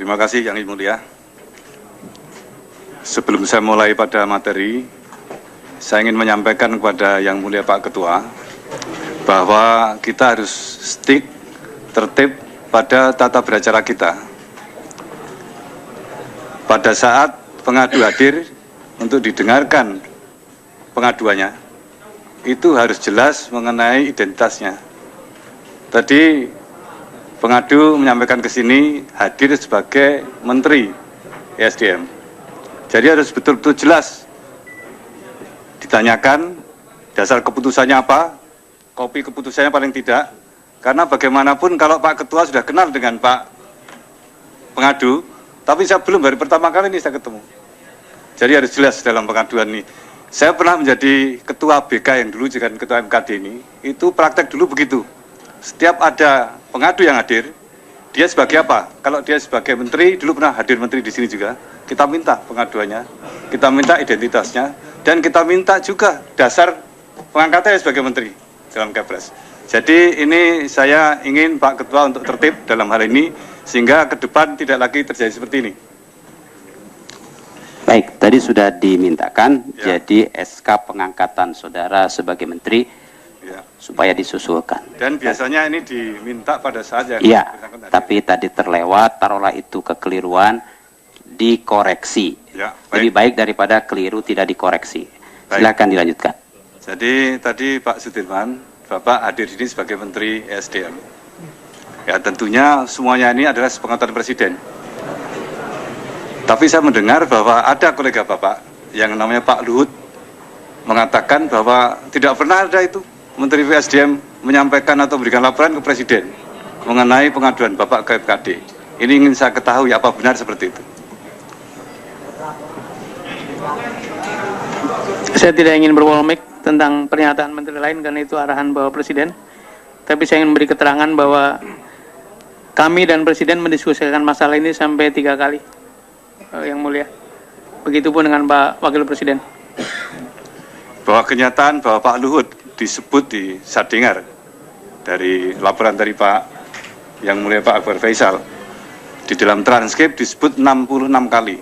Terima kasih Yang Mulia. Sebelum saya mulai pada materi, saya ingin menyampaikan kepada Yang Mulia Pak Ketua bahwa kita harus stick tertib pada tata beracara kita. Pada saat pengadu hadir untuk didengarkan pengaduannya, itu harus jelas mengenai identitasnya. Tadi pengadu menyampaikan ke sini hadir sebagai Menteri ESDM. Jadi harus betul-betul jelas ditanyakan dasar keputusannya apa, kopi keputusannya paling tidak. Karena bagaimanapun kalau Pak Ketua sudah kenal dengan Pak pengadu, tapi saya belum, baru pertama kali ini saya ketemu. Jadi harus jelas dalam pengaduan ini. Saya pernah menjadi ketua BK yang dulu juga ketua MKD ini, itu praktek dulu begitu. Setiap ada pengadu yang hadir, dia sebagai apa? Kalau dia sebagai menteri, dulu pernah hadir menteri di sini juga, kita minta pengaduannya, kita minta identitasnya, dan kita minta juga dasar pengangkatannya sebagai menteri dalam Kepres. Jadi ini saya ingin Pak Ketua untuk tertib dalam hal ini, sehingga ke depan tidak lagi terjadi seperti ini. Baik, tadi sudah dimintakan, ya. Jadi SK pengangkatan saudara sebagai menteri, ya, supaya disusulkan. Dan biasanya ini diminta pada saat yang... Iya, tapi tadi terlewat, taruhlah itu kekeliruan, dikoreksi. Ya, lebih baik daripada keliru tidak dikoreksi. Baik. Silakan dilanjutkan. Jadi tadi Pak Sudirman, Bapak hadir di sini sebagai Menteri ESDM. Ya tentunya semuanya ini adalah sepengetahuan Presiden. Tapi saya mendengar bahwa ada kolega Bapak yang namanya Pak Luhut mengatakan bahwa tidak pernah ada itu Menteri ESDM menyampaikan atau memberikan laporan ke Presiden mengenai pengaduan Bapak ke MKD. Ini ingin saya ketahui apa benar seperti itu. Saya tidak ingin berpolemik tentang pernyataan menteri lain karena itu arahan Bapak Presiden. Tapi saya ingin memberi keterangan bahwa kami dan Presiden mendiskusikan masalah ini sampai 3 kali, Yang Mulia. Begitupun dengan Pak Wakil Presiden. Bahwa kenyataan bahwa Pak Luhut disebut di Sadengar dari laporan dari Pak Yang Mulia Pak Akbar Faisal, di dalam transkrip disebut 66 kali.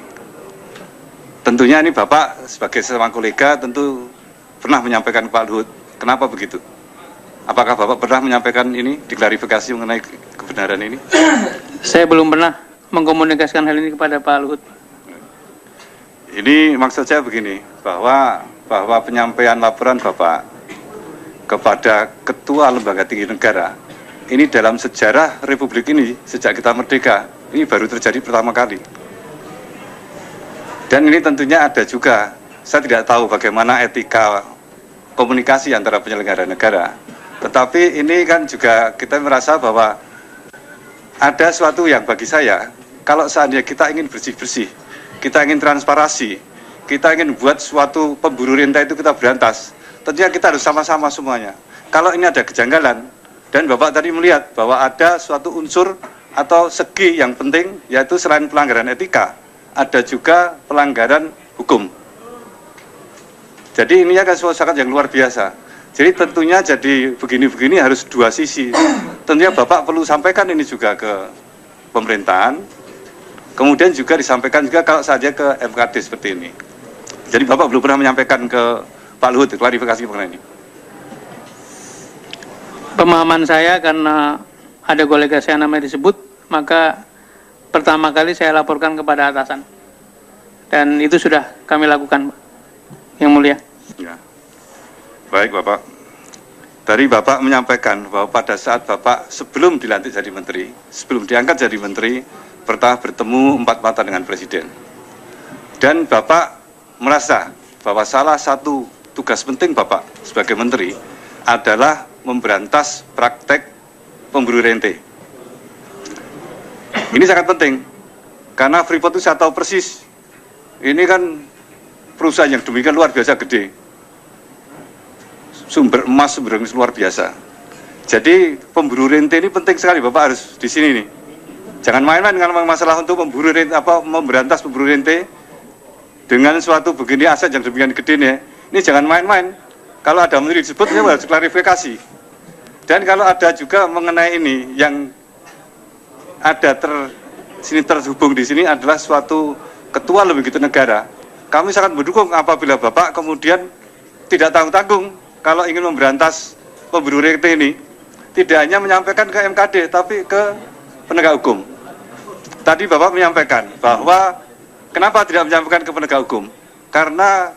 Tentunya ini Bapak sebagai sesama kolega tentu pernah menyampaikan ke Pak Luhut. Kenapa begitu? Apakah Bapak pernah menyampaikan ini, diklarifikasi mengenai kebenaran ini? Saya belum pernah mengkomunikasikan hal ini kepada Pak Luhut. Ini maksud saya begini, bahwa penyampaian laporan Bapak kepada Ketua Lembaga Tinggi Negara, ini dalam sejarah Republik ini, sejak kita merdeka, ini baru terjadi pertama kali. Dan ini tentunya ada juga, saya tidak tahu bagaimana etika komunikasi antara penyelenggara negara. Tetapi ini kan juga kita merasa bahwa ada suatu yang bagi saya, kalau seandainya kita ingin bersih-bersih, kita ingin transparansi, kita ingin buat suatu pemburu renta itu kita berantas, tentunya kita harus sama-sama semuanya. Kalau ini ada kejanggalan, dan Bapak tadi melihat bahwa ada suatu unsur atau segi yang penting, yaitu selain pelanggaran etika, ada juga pelanggaran hukum. Jadi ini akan suatu sangat yang luar biasa. Jadi tentunya jadi begini-begini harus dua sisi. Tentunya Bapak perlu sampaikan ini juga ke pemerintahan, kemudian juga disampaikan juga kalau saja ke MKD seperti ini. Jadi Bapak belum pernah menyampaikan ke Pak Luhut klarifikasi mengenai ini. Pemahaman saya karena ada kolega saya namanya disebut, maka pertama kali saya laporkan kepada atasan. Dan itu sudah kami lakukan, Yang Mulia. Ya. Baik Bapak. Tadi Bapak menyampaikan bahwa pada saat Bapak sebelum dilantik jadi menteri, sebelum diangkat jadi menteri, pernah bertemu 4 mata dengan Presiden. Dan Bapak merasa bahwa salah satu tugas penting Bapak sebagai menteri adalah memberantas praktek pemburu rente. Ini sangat penting, karena Freeport itu saya tahu persis, ini kan perusahaan yang demikian luar biasa gede, sumber emas, sumber luar biasa. Jadi pemburu rente ini penting sekali, Bapak harus di sini nih. Jangan main-main dengan masalah untuk memburu rente, memberantas pemburu rente dengan suatu begini aset yang demikian gede nih. Ini jangan main-main. Kalau ada menteri disebut, ini harus klarifikasi. Dan kalau ada juga mengenai ini yang ada sini terhubung di sini adalah suatu ketua lembaga negara. Kami sangat mendukung apabila Bapak kemudian tidak tanggung-tanggung kalau ingin memberantas pemburu rente ini, tidak hanya menyampaikan ke MKD, tapi ke penegak hukum. Tadi Bapak menyampaikan bahwa kenapa tidak menyampaikan ke penegak hukum? Karena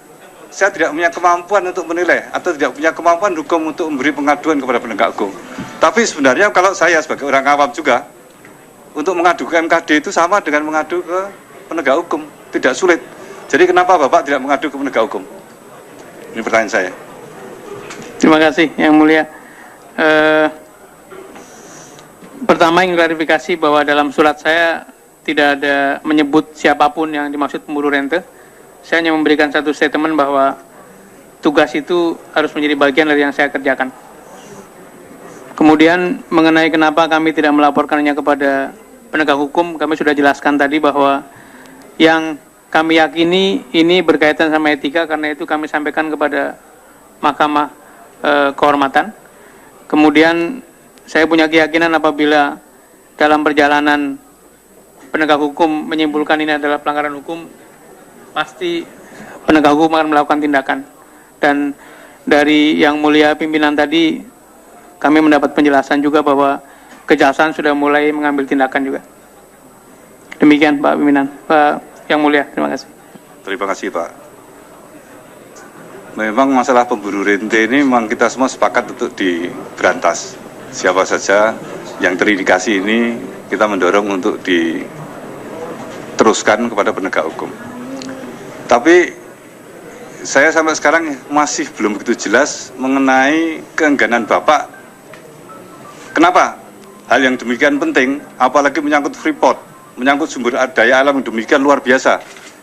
saya tidak punya kemampuan untuk menilai atau tidak punya kemampuan hukum untuk memberi pengaduan kepada penegak hukum. Tapi sebenarnya kalau saya sebagai orang awam juga, untuk mengadu ke MKD itu sama dengan mengadu ke penegak hukum, tidak sulit. Jadi kenapa Bapak tidak mengadu ke penegak hukum? Ini pertanyaan saya. Terima kasih, Yang Mulia. Pertama ingin klarifikasi bahwa dalam surat saya tidak ada menyebut siapapun yang dimaksud pemburu rente. Saya hanya memberikan satu statement bahwa tugas itu harus menjadi bagian dari yang saya kerjakan. Kemudian mengenai kenapa kami tidak melaporkannya kepada penegak hukum, kami sudah jelaskan tadi bahwa yang kami yakini ini berkaitan sama etika, karena itu kami sampaikan kepada Mahkamah Kehormatan. Kemudian saya punya keyakinan apabila dalam perjalanan penegak hukum menyimpulkan ini adalah pelanggaran hukum, pasti penegak hukum akan melakukan tindakan. Dan dari Yang Mulia pimpinan tadi, kami mendapat penjelasan juga bahwa Kejaksaan sudah mulai mengambil tindakan juga. Demikian Pak Pimpinan. Pak Yang Mulia, terima kasih. Terima kasih Pak. Memang masalah pemburu rente ini memang kita semua sepakat untuk diberantas. Siapa saja yang terindikasi ini kita mendorong untuk diteruskan kepada penegak hukum. Tapi saya sampai sekarang masih belum begitu jelas mengenai keengganan Bapak. Kenapa hal yang demikian penting, apalagi menyangkut Freeport, menyangkut sumber daya alam yang demikian luar biasa.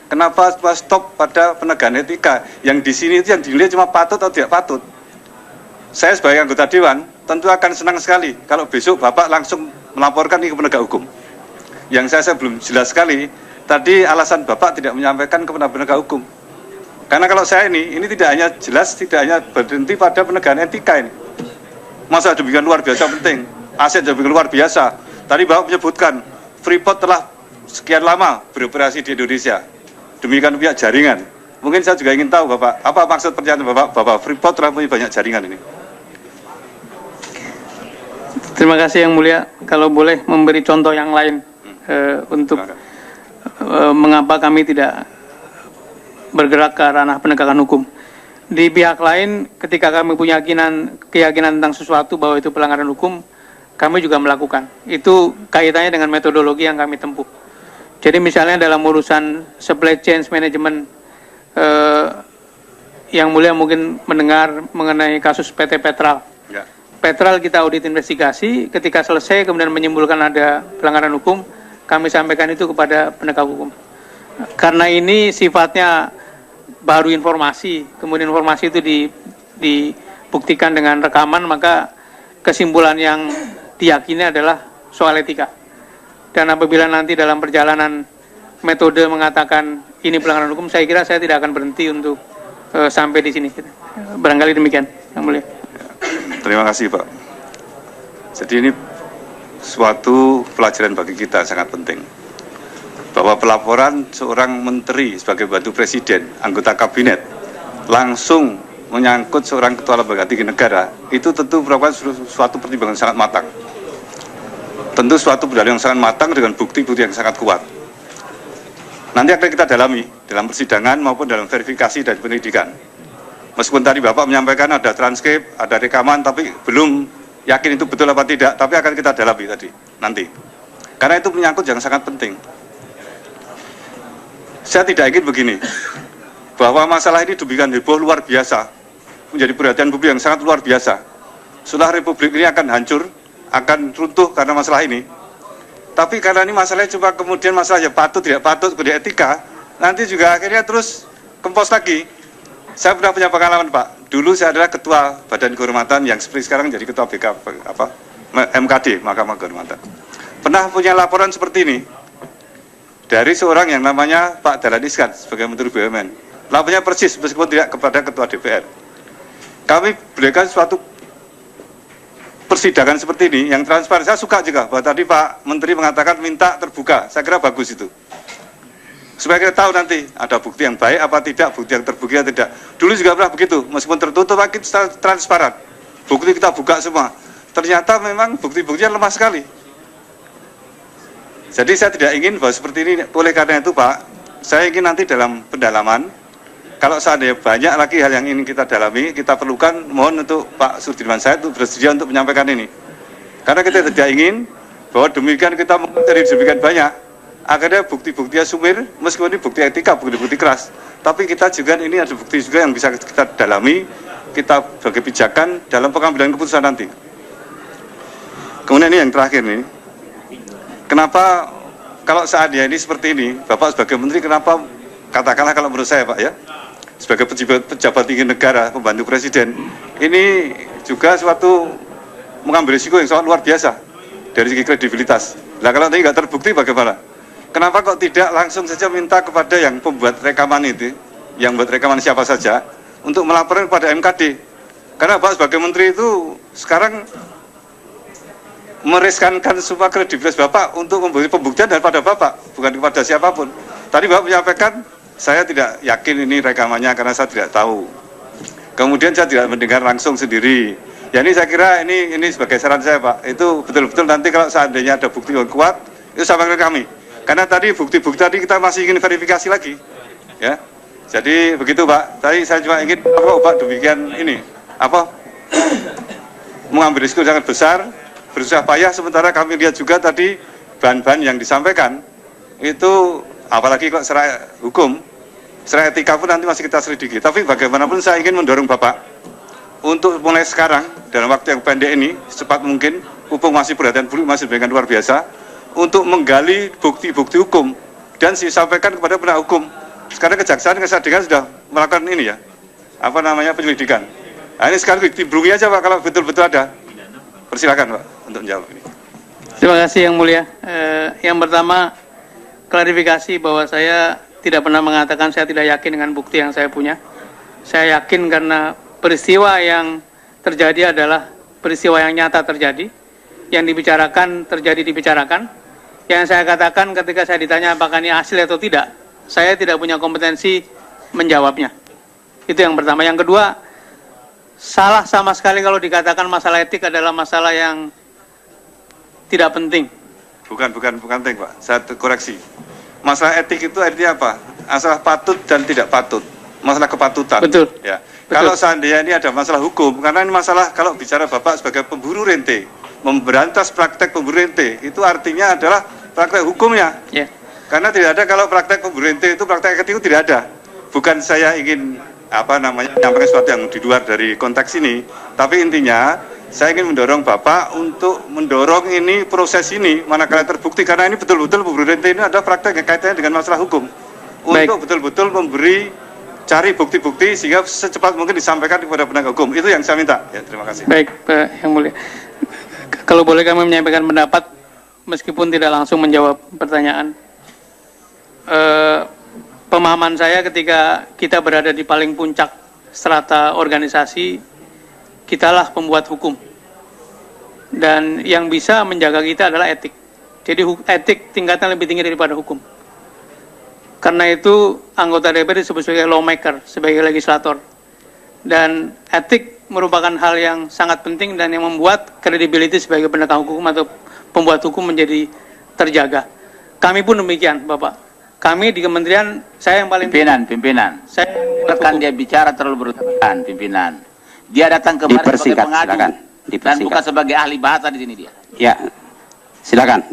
Kenapa stop pada penegakan etika yang di sini itu yang dinilai cuma patut atau tidak patut? Saya sebagai anggota Dewan tentu akan senang sekali kalau besok Bapak langsung melaporkan ini ke penegak hukum. Yang saya belum jelas sekali, tadi alasan Bapak tidak menyampaikan kepada penegak hukum. Karena kalau saya ini tidak hanya jelas, tidak hanya berhenti pada penegakan etika ini. Masa demikian luar biasa penting, aset demikian luar biasa. Tadi Bapak menyebutkan, Freeport telah sekian lama beroperasi di Indonesia. Demikian pihak jaringan. Mungkin saya juga ingin tahu Bapak, apa maksud pernyataan Bapak bahwa Freeport telah punya banyak jaringan ini? Terima kasih Yang Mulia. Kalau boleh memberi contoh yang lain untuk mengapa kami tidak bergerak ke ranah penegakan hukum. Di pihak lain, ketika kami punya keyakinan tentang sesuatu bahwa itu pelanggaran hukum, kami juga melakukan. Itu kaitannya dengan metodologi yang kami tempuh. Jadi misalnya dalam urusan supply chain management, Yang Mulia mungkin mendengar mengenai kasus PT Petral. Ya. Petral kita audit investigasi, ketika selesai kemudian menyimpulkan ada pelanggaran hukum, kami sampaikan itu kepada penegak hukum. Karena ini sifatnya baru informasi, kemudian informasi itu dibuktikan dengan rekaman, maka kesimpulan yang diyakini adalah soal etika. Dan apabila nanti dalam perjalanan metode mengatakan ini pelanggaran hukum, saya kira saya tidak akan berhenti untuk sampai di sini. Barangkali demikian, Yang Mulia. Terima kasih Pak. Jadi ini suatu pelajaran bagi kita sangat penting. Bahwa pelaporan seorang menteri sebagai bantu presiden, anggota kabinet, langsung menyangkut seorang ketua lembaga tinggi negara, itu tentu merupakan suatu pertimbangan sangat matang. Tentu suatu pendalilan yang sangat matang dengan bukti-bukti yang sangat kuat. Nanti akan kita dalami dalam persidangan maupun dalam verifikasi dan penyidikan. Meskipun tadi Bapak menyampaikan ada transkrip, ada rekaman, tapi belum yakin itu betul apa tidak, tapi akan kita dalami tadi, nanti. Karena itu menyangkut yang sangat penting. Saya tidak ingin begini, bahwa masalah ini demikian heboh luar biasa, menjadi perhatian publik yang sangat luar biasa. Setelah Republik ini akan hancur, akan runtuh karena masalah ini. Tapi karena ini masalahnya cuma kemudian masalah yang patut, tidak patut, kemudian etika, nanti juga akhirnya terus kempos lagi. Saya pernah punya pengalaman Pak, dulu saya adalah ketua Badan Kehormatan yang seperti sekarang jadi ketua MKD, Mahkamah Kehormatan. Pernah punya laporan seperti ini, dari seorang yang namanya Pak Dahlan Iskan sebagai Menteri BUMN. Laporannya persis meskipun tidak kepada Ketua DPR. Kami berikan suatu persidangan seperti ini yang transparan. Saya suka juga bahwa tadi Pak Menteri mengatakan minta terbuka. Saya kira bagus itu. Supaya kita tahu nanti ada bukti yang baik apa tidak, bukti yang terbuka atau tidak. Dulu juga pernah begitu, meskipun tertutup kita transparan. Bukti kita buka semua. Ternyata memang bukti-buktinya lemah sekali. Jadi saya tidak ingin bahwa seperti ini. Oleh karena itu Pak, saya ingin nanti dalam pendalaman, kalau seandainya banyak lagi hal yang ingin kita dalami, kita perlukan, mohon untuk Pak Sudirman Said untuk bersedia untuk menyampaikan ini. Karena kita tidak ingin bahwa demikian kita mencari demikian banyak, akhirnya bukti-buktinya sumir, meskipun ini bukti etika, bukti-bukti keras. Tapi kita juga ini ada bukti juga yang bisa kita dalami, kita bagi pijakan dalam pengambilan keputusan nanti. Kemudian ini yang terakhir nih, kenapa kalau seandainya ini seperti ini, Bapak sebagai Menteri kenapa, katakanlah kalau menurut saya Pak ya, sebagai pejabat tinggi negara, pembantu Presiden, ini juga suatu mengambil risiko yang sangat luar biasa dari segi kredibilitas. Nah kalau ini nggak terbukti bagaimana? Kenapa kok tidak langsung saja minta kepada yang pembuat rekaman itu, yang buat rekaman siapa saja, untuk melaporkan kepada MKD? Karena Pak sebagai Menteri itu sekarang meriskankan semua kredibilitas Bapak untuk memberi pembuktian daripada Bapak, bukan kepada siapapun. Tadi Bapak menyampaikan, saya tidak yakin ini rekamannya karena saya tidak tahu. Kemudian saya tidak mendengar langsung sendiri. Ya ini saya kira ini sebagai saran saya Pak, itu betul-betul nanti kalau seandainya ada bukti yang kuat, itu sampaikan ke kami. Karena tadi bukti-bukti tadi kita masih ingin verifikasi lagi. Ya, jadi begitu Pak. Tadi saya cuma ingin Pak demikian ini, mengambil risiko sangat besar, berusaha payah, sementara kami lihat juga tadi bahan-bahan yang disampaikan itu apalagi kok secara hukum, secara etika pun nanti masih kita selidiki. Tapi bagaimanapun saya ingin mendorong Bapak untuk mulai sekarang dalam waktu yang pendek ini secepat mungkin, mumpung masih perhatian publik masih dengan luar biasa, untuk menggali bukti-bukti hukum dan disampaikan kepada penegak hukum. Sekarang Kejaksaan sudah melakukan ini ya, penyelidikan. Nah ini sekarang dibrungi aja Pak kalau betul-betul ada. Persilakan Pak untuk menjawab ini. Terima kasih Yang Mulia. Yang pertama, klarifikasi bahwa saya tidak pernah mengatakan saya tidak yakin dengan bukti yang saya punya. Saya yakin karena peristiwa yang terjadi adalah peristiwa yang nyata terjadi, yang dibicarakan dibicarakan. Yang saya katakan ketika saya ditanya apakah ini asli atau tidak, saya tidak punya kompetensi menjawabnya. Itu yang pertama. Yang kedua, salah sama sekali kalau dikatakan masalah etik adalah masalah yang tidak penting. Bukan penting Pak, saya koreksi. Masalah etik itu artinya apa? Masalah patut dan tidak patut, masalah kepatutan. Betul. Ya. Betul. Kalau seandainya ini ada masalah hukum, karena ini masalah kalau bicara Bapak sebagai pemburu rente, memberantas praktek pemburu rente, itu artinya adalah praktek hukumnya. Yeah. Karena tidak ada kalau praktek pemburu rente itu praktek etik itu tidak ada. Bukan saya ingin menyampaikan sesuatu yang di luar dari konteks ini, tapi intinya saya ingin mendorong Bapak untuk mendorong ini proses ini manakala terbukti, karena ini betul-betul pemburu rente ini ada praktek yang kaitannya dengan masalah hukum. Untuk betul-betul cari bukti-bukti sehingga secepat mungkin disampaikan kepada penegak hukum. Itu yang saya minta. Ya, terima kasih. Baik, Pak Yang Mulia. Kalau boleh kami menyampaikan pendapat meskipun tidak langsung menjawab pertanyaan. Pemahaman saya ketika kita berada di paling puncak strata organisasi, kitalah pembuat hukum. Dan yang bisa menjaga kita adalah etik. Jadi etik tingkatnya lebih tinggi daripada hukum. Karena itu anggota DPR disebut sebagai lawmaker, sebagai legislator. Dan etik merupakan hal yang sangat penting dan yang membuat credibility sebagai penegak hukum atau pembuat hukum menjadi terjaga. Kami pun demikian, Bapak. Kami di kementerian, saya yang paling... Pimpinan. Saya kan dia bicara terlalu berlebihan, pimpinan. Dia datang kemarin sebagai pengadu dan bukan sebagai ahli bahasa di sini dia. Ya, silakan.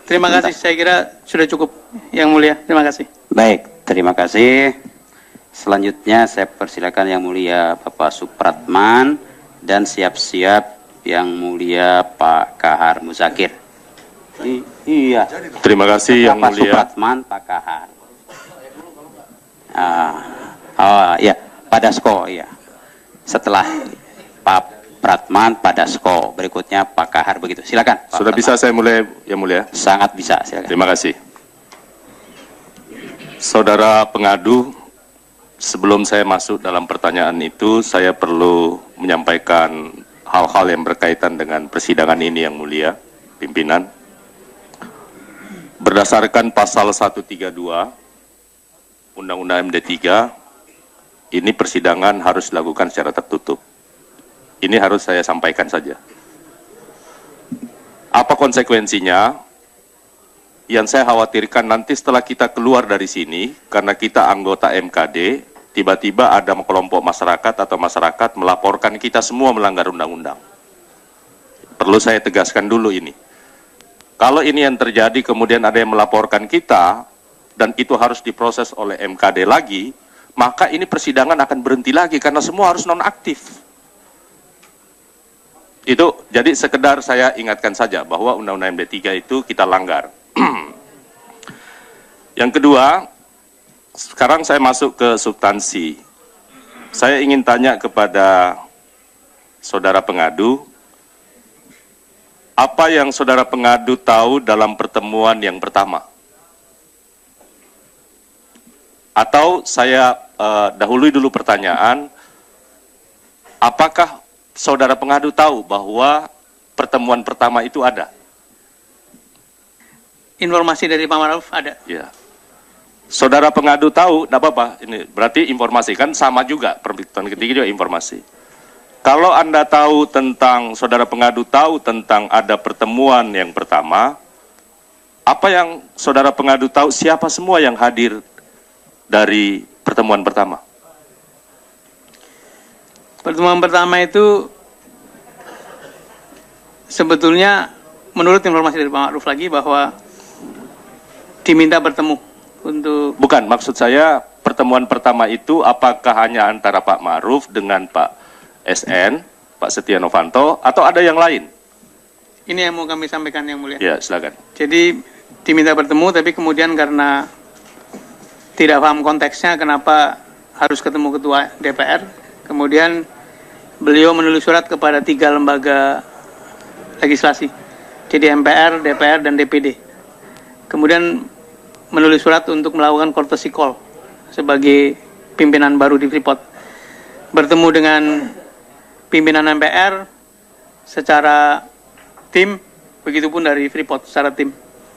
Terima kasih, saya kira sudah cukup, Yang Mulia. Terima kasih. Baik, terima kasih. Selanjutnya saya persilakan Yang Mulia Bapak Supratman dan siap-siap Yang Mulia Pak Kahar Muzakir. Iya. Terima kasih Yang Mulia. Pak Supratman, Pak Kahar. Ya, Pak Dasko, ya. Setelah Pak Pratman, Pak Dasko, berikutnya Pak Kahar, begitu. Silakan. Pak Sudah Pratman. bisa saya mulai, Yang Mulia? Sangat bisa, silakan. Terima kasih. Saudara pengadu, sebelum saya masuk dalam pertanyaan itu, saya perlu menyampaikan hal-hal yang berkaitan dengan persidangan ini yang mulia, pimpinan. Berdasarkan pasal 132 Undang-Undang MD 3, ini persidangan harus dilakukan secara tertutup. Ini harus saya sampaikan saja. Apa konsekuensinya? Yang saya khawatirkan nanti setelah kita keluar dari sini, karena kita anggota MKD, tiba-tiba ada kelompok masyarakat atau masyarakat melaporkan kita semua melanggar undang-undang. Perlu saya tegaskan dulu ini. Kalau ini yang terjadi, kemudian ada yang melaporkan kita, dan itu harus diproses oleh MKD lagi, maka ini persidangan akan berhenti lagi, karena semua harus nonaktif. Itu, jadi sekedar saya ingatkan saja, bahwa Undang-Undang MD 3 itu kita langgar. Yang kedua, sekarang saya masuk ke substansi. Saya ingin tanya kepada saudara pengadu, apa yang saudara pengadu tahu dalam pertemuan yang pertama? Atau saya dahului dulu pertanyaan, apakah saudara pengadu tahu bahwa pertemuan pertama itu ada? Informasi dari Pak Ma'ruf ada. Ya. Saudara pengadu tahu, tidak apa-apa, ini berarti informasi kan sama juga, perbuatan ketiga juga informasi. Kalau Anda tahu tentang, saudara pengadu tahu tentang ada pertemuan yang pertama, apa yang saudara pengadu tahu, siapa semua yang hadir dari pertemuan pertama? Pertemuan pertama itu sebetulnya menurut informasi dari Pak Ma'ruf lagi bahwa diminta bertemu untuk... Bukan, maksud saya pertemuan pertama itu apakah hanya antara Pak Ma'ruf dengan Pak SN, Pak Setia Novanto, atau ada yang lain? Ini yang mau kami sampaikan yang mulia. Ya, silakan. Jadi diminta bertemu, tapi kemudian karena tidak paham konteksnya kenapa harus ketemu ketua DPR, kemudian beliau menulis surat kepada 3 lembaga legislasi, jadi MPR, DPR, dan DPD. Kemudian menulis surat untuk melakukan courtesy call sebagai pimpinan baru di Freeport. Bertemu dengan pimpinan MPR secara tim, begitupun dari Freeport secara tim.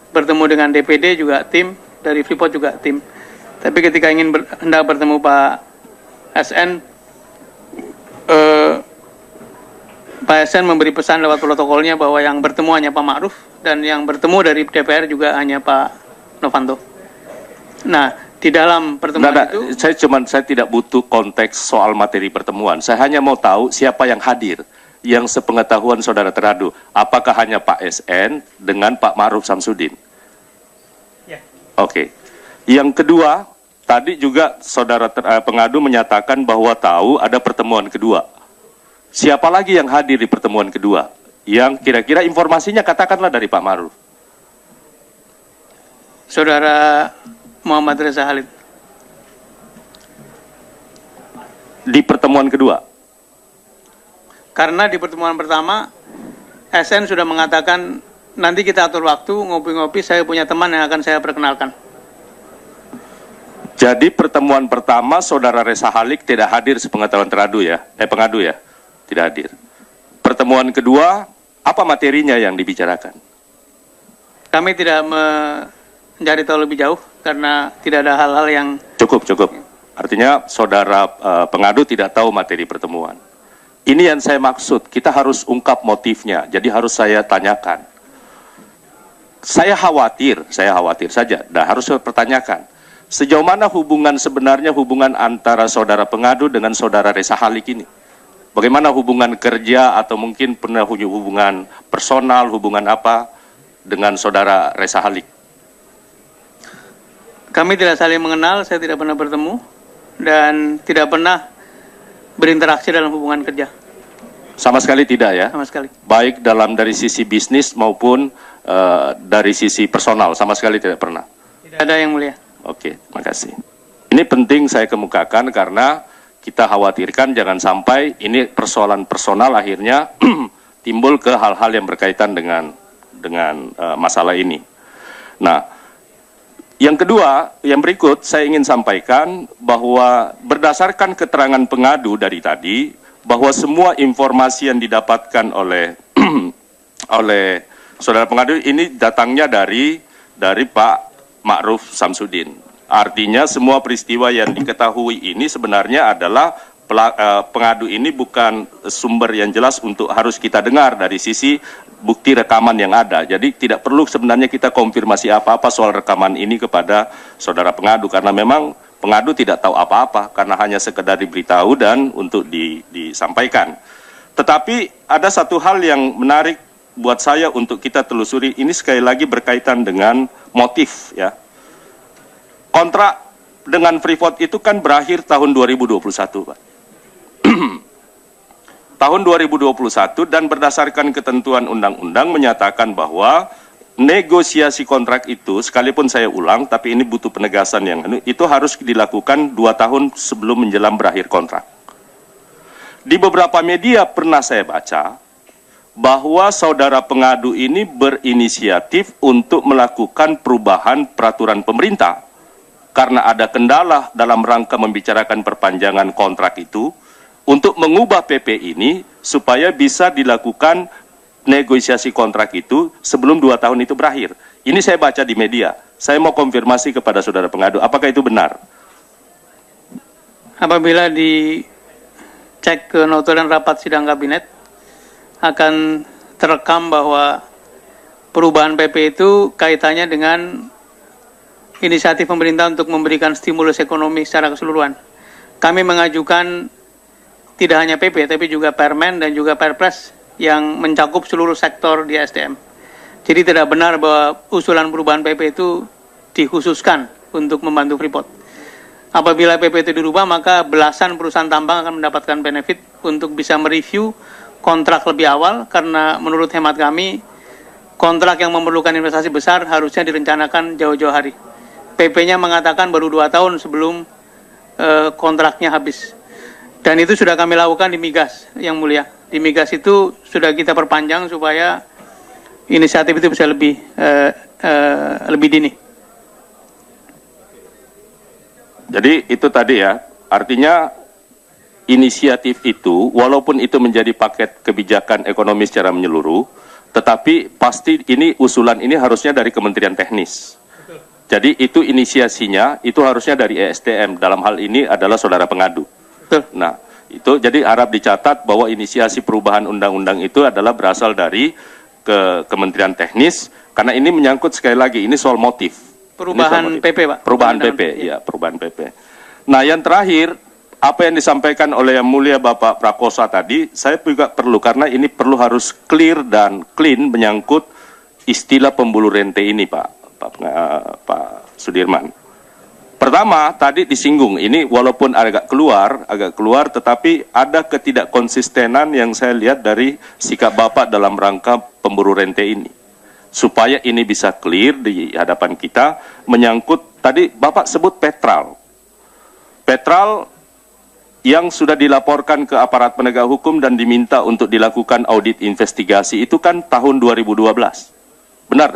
Bertemu dengan DPD juga tim, dari Freeport juga tim. Tapi ketika hendak bertemu Pak SN, Pak SN memberi pesan lewat protokolnya bahwa yang bertemu hanya Pak Ma'ruf, dan yang bertemu dari DPR juga hanya Pak Novanto. Nah, di dalam pertemuan itu... Saya tidak butuh konteks soal materi pertemuan. Saya hanya mau tahu siapa yang hadir, yang sepengetahuan saudara teradu. Apakah hanya Pak SN dengan Pak Ma'ruf Samsudin? Ya. Oke. Yang kedua, tadi juga saudara pengadu menyatakan bahwa tahu ada pertemuan kedua. Siapa lagi yang hadir di pertemuan kedua? Yang kira-kira informasinya katakanlah dari Pak Ma'ruf. Saudara Muhammad Reza Khalid. Di pertemuan kedua? Karena di pertemuan pertama, SN sudah mengatakan, nanti kita atur waktu, ngopi-ngopi, saya punya teman yang akan saya perkenalkan. Jadi pertemuan pertama, saudara Reza Khalid tidak hadir sepengetahuan teradu ya? Pengadu ya? Tidak hadir. Pertemuan kedua, apa materinya yang dibicarakan? Kami tidak mencari tahu lebih jauh karena tidak ada hal-hal yang... Cukup. Artinya saudara pengadu tidak tahu materi pertemuan. Ini yang saya maksud, kita harus ungkap motifnya, jadi harus saya tanyakan. Saya khawatir saja, dan harus saya pertanyakan. Sejauh mana sebenarnya hubungan antara saudara pengadu dengan saudara Reza Khalid ini? Bagaimana hubungan kerja atau mungkin pernah hubungan personal, hubungan apa dengan saudara Reza Khalid? Kami tidak saling mengenal, saya tidak pernah bertemu, dan tidak pernah berinteraksi dalam hubungan kerja. Sama sekali tidak ya? Sama sekali. Baik dari sisi bisnis maupun dari sisi personal, sama sekali tidak pernah? Tidak ada yang mulia. Oke, makasih. Ini penting saya kemukakan karena kita khawatirkan jangan sampai ini persoalan personal akhirnya timbul ke hal-hal yang berkaitan dengan masalah ini. Nah, yang kedua, yang berikut saya ingin sampaikan bahwa berdasarkan keterangan pengadu dari tadi, bahwa semua informasi yang didapatkan oleh oleh saudara pengadu ini datangnya dari Pak Ma'ruf Samsudin. Artinya semua peristiwa yang diketahui ini sebenarnya adalah pengadu ini bukan sumber yang jelas untuk harus kita dengar dari sisi bukti rekaman yang ada. Jadi tidak perlu sebenarnya kita konfirmasi apa-apa soal rekaman ini kepada saudara pengadu, karena memang pengadu tidak tahu apa-apa, karena hanya sekedar diberitahu dan untuk disampaikan. Tetapi ada satu hal yang menarik buat saya untuk kita telusuri, ini sekali lagi berkaitan dengan motif ya. Kontrak dengan Freeport itu kan berakhir tahun 2021, Pak. Tahun 2021, dan berdasarkan ketentuan undang-undang menyatakan bahwa negosiasi kontrak itu, sekalipun saya ulang, tapi ini butuh penegasan yang itu harus dilakukan 2 tahun sebelum menjelang berakhir kontrak. Di beberapa media pernah saya baca bahwa saudara pengadu ini berinisiatif untuk melakukan perubahan peraturan pemerintah karena ada kendala dalam rangka membicarakan perpanjangan kontrak itu, untuk mengubah PP ini supaya bisa dilakukan negosiasi kontrak itu sebelum 2 tahun itu berakhir. Ini saya baca di media. Saya mau konfirmasi kepada saudara pengadu, apakah itu benar? Apabila dicek ke notulen rapat sidang kabinet, akan terekam bahwa perubahan PP itu kaitannya dengan inisiatif pemerintah untuk memberikan stimulus ekonomi secara keseluruhan. Kami mengajukan tidak hanya PP, tapi juga Permen dan juga Perpres yang mencakup seluruh sektor di SDM. Jadi tidak benar bahwa usulan perubahan PP itu dikhususkan untuk membantu Freeport. Apabila PP itu dirubah, maka belasan perusahaan tambang akan mendapatkan benefit untuk bisa mereview kontrak lebih awal, karena menurut hemat kami, kontrak yang memerlukan investasi besar harusnya direncanakan jauh-jauh hari. PP-nya mengatakan baru 2 tahun sebelum kontraknya habis. Dan itu sudah kami lakukan di Migas, yang mulia. Di Migas itu sudah kita perpanjang supaya inisiatif itu bisa lebih dini. Jadi itu tadi ya, artinya inisiatif itu, walaupun itu menjadi paket kebijakan ekonomi secara menyeluruh, tetapi pasti ini usulan ini harusnya dari Kementerian Teknis. Jadi itu inisiasinya, itu harusnya dari ESDM, dalam hal ini adalah saudara pengadu. Nah, itu jadi harap dicatat bahwa inisiasi perubahan undang-undang itu adalah berasal dari Kementerian Teknis, karena ini menyangkut sekali lagi, ini soal motif. Perubahan motif. PP, Pak. Perubahan PP, ya, perubahan PP. Nah, yang terakhir, apa yang disampaikan oleh Yang Mulia Bapak Prakosa tadi, saya juga perlu, karena ini perlu harus clear dan clean menyangkut istilah pembuluh rente ini, Pak Sudirman. Pertama, tadi disinggung, ini walaupun agak keluar, tetapi ada ketidakkonsistenan yang saya lihat dari sikap Bapak dalam rangka pemburu rente ini. Supaya ini bisa clear di hadapan kita, menyangkut, tadi Bapak sebut Petral. Petral yang sudah dilaporkan ke aparat penegak hukum dan diminta untuk dilakukan audit investigasi, itu kan tahun 2012. Benar?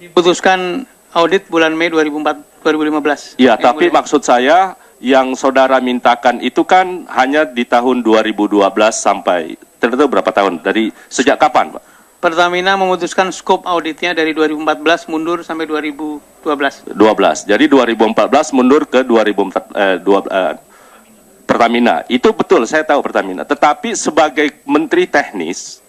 Diputuskan audit bulan Mei 2015. Ya, tapi maksud saya yang saudara mintakan itu kan hanya di tahun 2012 sampai tertentu berapa tahun? Dari sejak kapan, Pak? Pertamina memutuskan skop auditnya dari 2014 mundur sampai 2012. 12. Jadi 2014 mundur ke Pertamina. Itu betul, saya tahu Pertamina. Tetapi sebagai Menteri Teknis,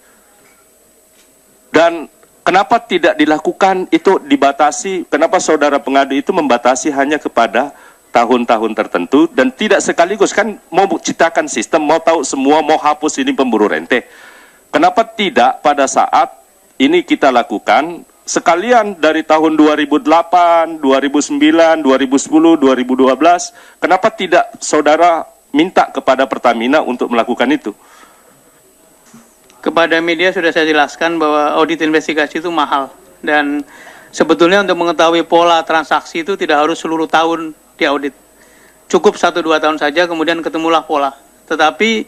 dan kenapa tidak dilakukan itu dibatasi, kenapa saudara pengadu itu membatasi hanya kepada tahun-tahun tertentu dan tidak sekaligus, kan mau ciptakan sistem, mau tahu semua, mau hapus ini pemburu rente. Kenapa tidak pada saat ini kita lakukan sekalian dari tahun 2008, 2009, 2010, 2012, kenapa tidak saudara minta kepada Pertamina untuk melakukan itu? Kepada media sudah saya jelaskan bahwa audit investigasi itu mahal, dan sebetulnya untuk mengetahui pola transaksi itu tidak harus seluruh tahun diaudit. Cukup 1-2 tahun saja, kemudian ketemulah pola. Tetapi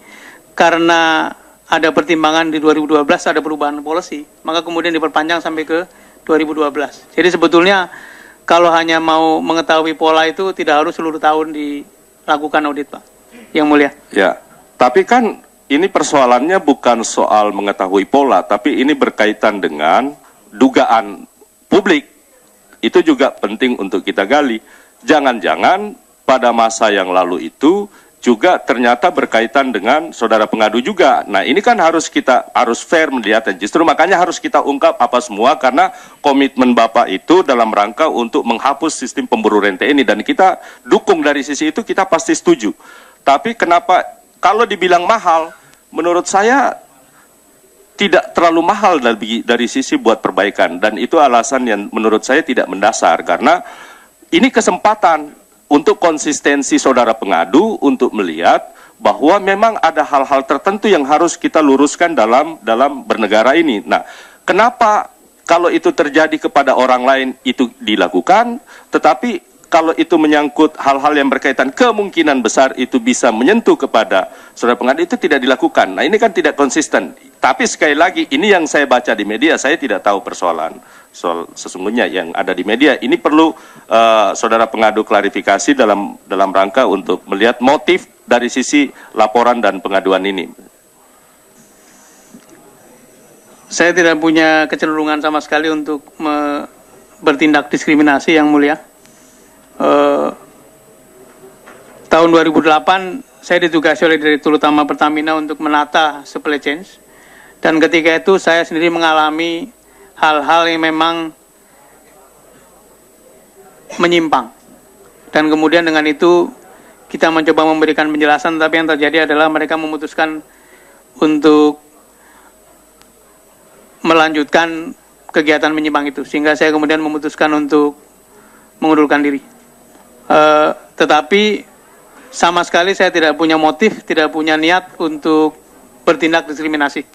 karena ada pertimbangan di 2012 ada perubahan policy, maka kemudian diperpanjang sampai ke 2012. Jadi sebetulnya kalau hanya mau mengetahui pola itu tidak harus seluruh tahun dilakukan audit, Pak. Yang mulia. Ya, Tapi kan ini persoalannya bukan soal mengetahui pola, tapi ini berkaitan dengan dugaan publik. Itu juga penting untuk kita gali. Jangan-jangan pada masa yang lalu itu juga ternyata berkaitan dengan saudara pengadu juga. Nah, ini kan harus fair melihatnya. Justru makanya harus kita ungkap apa semua, karena komitmen Bapak itu dalam rangka untuk menghapus sistem pemburu rente ini, dan kita dukung dari sisi itu, kita pasti setuju. Tapi kenapa kalau dibilang mahal, menurut saya tidak terlalu mahal dari sisi buat perbaikan, dan itu alasan yang menurut saya tidak mendasar, karena ini kesempatan untuk konsistensi saudara pengadu untuk melihat bahwa memang ada hal-hal tertentu yang harus kita luruskan dalam bernegara ini. Nah, kenapa kalau itu terjadi kepada orang lain itu dilakukan, tetapi kalau itu menyangkut hal-hal yang berkaitan kemungkinan besar itu bisa menyentuh kepada saudara pengadu, itu tidak dilakukan. Nah, ini kan tidak konsisten. Tapi sekali lagi, ini yang saya baca di media, saya tidak tahu soal sesungguhnya yang ada di media. Ini perlu saudara pengadu klarifikasi dalam rangka untuk melihat motif dari sisi laporan dan pengaduan ini. Saya tidak punya kecenderungan sama sekali untuk bertindak diskriminasi, Yang Mulia. Tahun 2008 saya ditugasi oleh Direktur Utama Pertamina untuk menata supply chain, dan ketika itu saya sendiri mengalami hal-hal yang memang menyimpang, dan kemudian dengan itu kita mencoba memberikan penjelasan, tapi yang terjadi adalah mereka memutuskan untuk melanjutkan kegiatan menyimpang itu, sehingga saya kemudian memutuskan untuk mengundurkan diri. Tetapi sama sekali saya tidak punya motif, tidak punya niat untuk bertindak diskriminasi.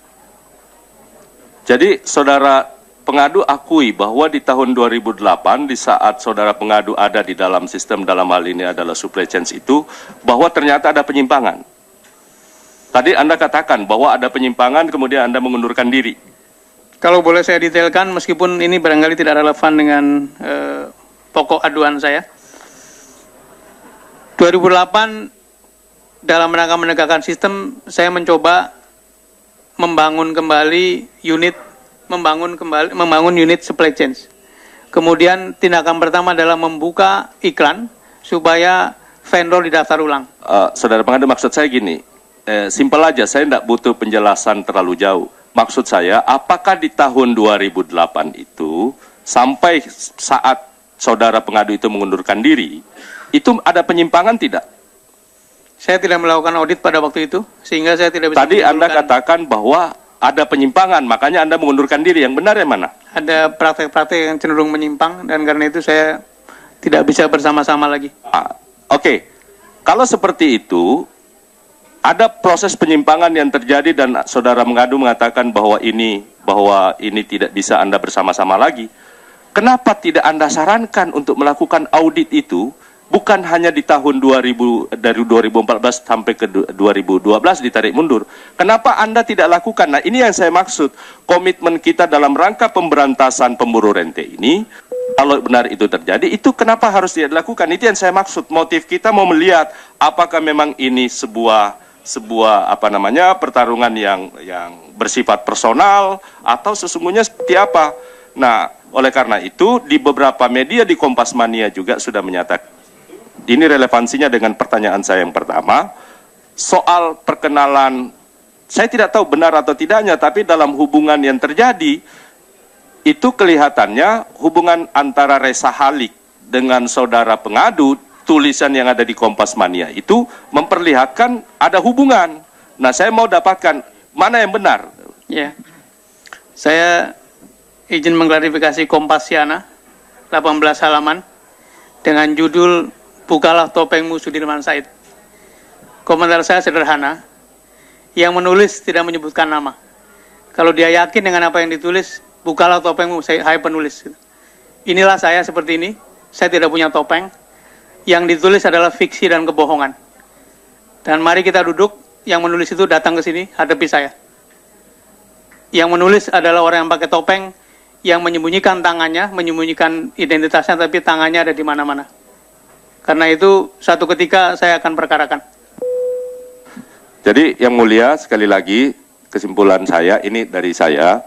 Jadi saudara pengadu akui bahwa di tahun 2008, di saat saudara pengadu ada di dalam sistem, dalam hal ini adalah supply chain itu, bahwa ternyata ada penyimpangan. Tadi Anda katakan bahwa ada penyimpangan, kemudian Anda mengundurkan diri. Kalau boleh saya detailkan, meskipun ini barangkali tidak relevan dengan pokok aduan saya. 2008, dalam rangka menegakkan sistem, saya mencoba membangun unit supply chain. Kemudian tindakan pertama adalah membuka iklan supaya vendor didaftar ulang. Saudara pengadu, maksud saya gini, simpel aja, saya tidak butuh penjelasan terlalu jauh. Maksud saya, apakah di tahun 2008 itu, sampai saat saudara pengadu itu mengundurkan diri, itu ada penyimpangan tidak? Saya tidak melakukan audit pada waktu itu, sehingga saya tidak bisa. Tadi Anda katakan bahwa ada penyimpangan, makanya Anda mengundurkan diri. Yang benar yang mana? Ada praktek-praktek yang cenderung menyimpang, dan karena itu saya tidak bisa bersama-sama lagi. Oke. Kalau seperti itu, ada proses penyimpangan yang terjadi dan saudara mengadu mengatakan bahwa ini tidak bisa Anda bersama-sama lagi. Kenapa tidak Anda sarankan untuk melakukan audit itu? Bukan hanya di tahun dari 2014 sampai ke 2012 ditarik mundur. Kenapa Anda tidak lakukan? Nah, ini yang saya maksud. Komitmen kita dalam rangka pemberantasan pemburu rente ini, kalau benar itu terjadi, itu kenapa harus tidak dilakukan? Itu yang saya maksud. Motif kita mau melihat apakah memang ini sebuah pertarungan yang bersifat personal atau sesungguhnya seperti apa. Nah, oleh karena itu di beberapa media di Kompas Mania juga sudah menyatakan. Ini relevansinya dengan pertanyaan saya yang pertama, soal perkenalan, saya tidak tahu benar atau tidaknya, tapi dalam hubungan yang terjadi, itu kelihatannya hubungan antara Reza Halik dengan saudara pengadu, tulisan yang ada di Kompas Mania itu memperlihatkan ada hubungan. Nah, saya mau dapatkan mana yang benar. Ya, saya izin mengklarifikasi Kompasiana 18 halaman dengan judul Bukalah Topengmu Sudirman Said. Komentar saya sederhana, yang menulis tidak menyebutkan nama. Kalau dia yakin dengan apa yang ditulis, bukalah topengmu, hai penulis. Inilah saya seperti ini, saya tidak punya topeng. Yang ditulis adalah fiksi dan kebohongan. Dan mari kita duduk, yang menulis itu datang ke sini, hadapi saya. Yang menulis adalah orang yang pakai topeng, yang menyembunyikan tangannya, menyembunyikan identitasnya, tapi tangannya ada di mana-mana. Karena itu, satu ketika saya akan perkarakan. Jadi yang mulia, sekali lagi kesimpulan saya, ini dari saya,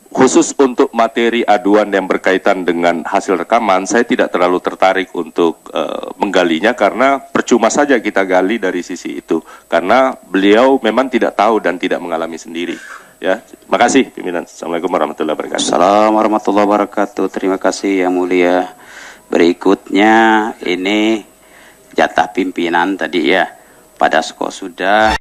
khusus untuk materi aduan yang berkaitan dengan hasil rekaman, saya tidak terlalu tertarik untuk menggalinya karena percuma saja kita gali dari sisi itu. Karena beliau memang tidak tahu dan tidak mengalami sendiri. Ya, terima kasih pimpinan. Assalamualaikum warahmatullahi wabarakatuh. Assalamualaikum warahmatullahi wabarakatuh. Terima kasih yang mulia. Berikutnya ini jatah pimpinan tadi ya. Pada sudah